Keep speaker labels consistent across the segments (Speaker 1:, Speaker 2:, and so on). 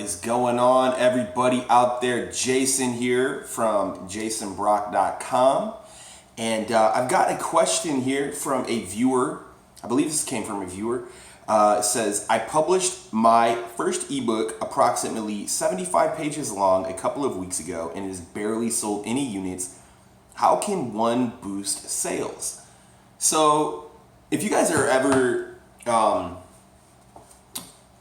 Speaker 1: is going on, everybody out there? Jason here from jasonbracht.com, and I've got a question here from a viewer. I believe this came from a viewer. It says, I published my first ebook approximately 75 pages long a couple of weeks ago and it has barely sold any units. How can one boost sales? So if you guys are ever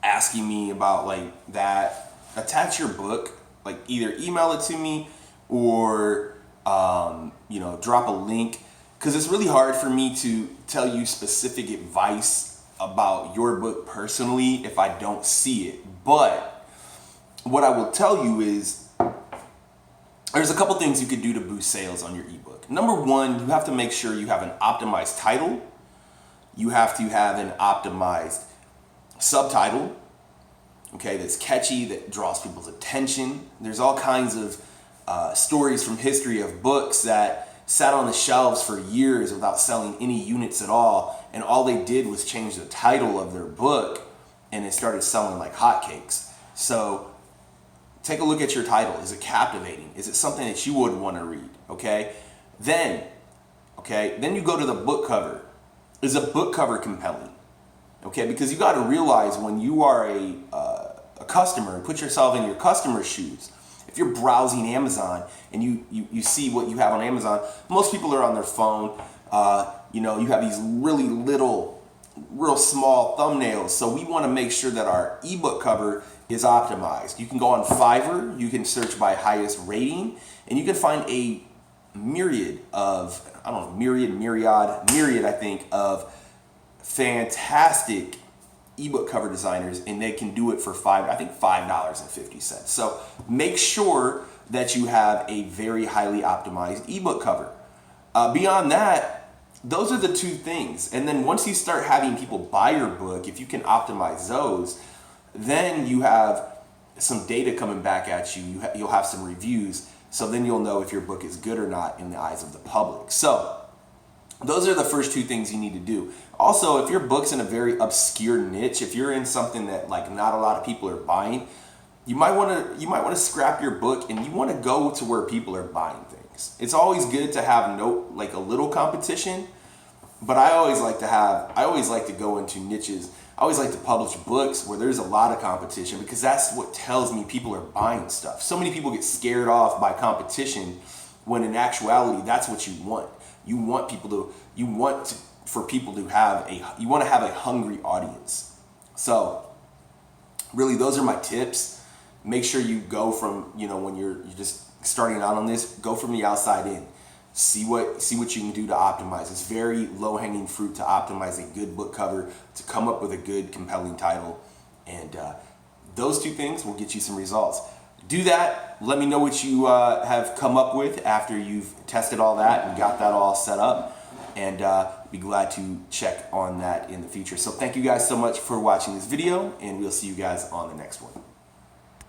Speaker 1: asking me about like that, attach your book, like either email it to me or drop a link, because it's really hard for me to tell you specific advice about your book personally if I don't see it. But what I will tell you is there's a couple things you could do to boost sales on your ebook. Number one, you have to make sure you have an optimized title. You have to have an optimized subtitle, okay, that's catchy, that draws people's attention. There's all kinds of stories from history of books that sat on the shelves for years without selling any units at all, and all they did was change the title of their book and it started selling like hotcakes. So take a look at your title. Is it captivating? Is it something that you would want to read? Then you go to the book cover. Is a book cover compelling? Because you got to realize when you are a customer, and put yourself in your customer's shoes. If you're browsing Amazon and you see what you have on Amazon, most people are on their phone. You have these really real small thumbnails. So we want to make sure that our ebook cover is optimized. You can go on Fiverr, you can search by highest rating, and you can find a myriad, I think, of fantastic ebook cover designers, and they can do it for $5.50. So make sure that you have a very highly optimized ebook cover. Beyond that, those are the two things. And then once you start having people buy your book, if you can optimize those, then you have some data coming back at you. You'll have some reviews. So then you'll know if your book is good or not in the eyes of the public. So those are the first two things you need to do. Also, if your book's in a very obscure niche, if you're in something that like not a lot of people are buying, you might want to scrap your book and you want to go to where people are buying things. It's always good to have a little competition, but I always like to go into niches. I always like to publish books where there's a lot of competition, because that's what tells me people are buying stuff. So many people get scared off by competition when in actuality that's what you want. You want to have a hungry audience. So really, those are my tips. Make sure you go from, when you're just starting out on this, go from the outside in. See what you can do to optimize. It's very low-hanging fruit to optimize a good book cover, to come up with a good, compelling title. And those two things will get you some results. Do that. Let me know what you have come up with after you've tested all that and got that all set up. And be glad to check on that in the future. So thank you guys so much for watching this video, and we'll see you guys on the next one.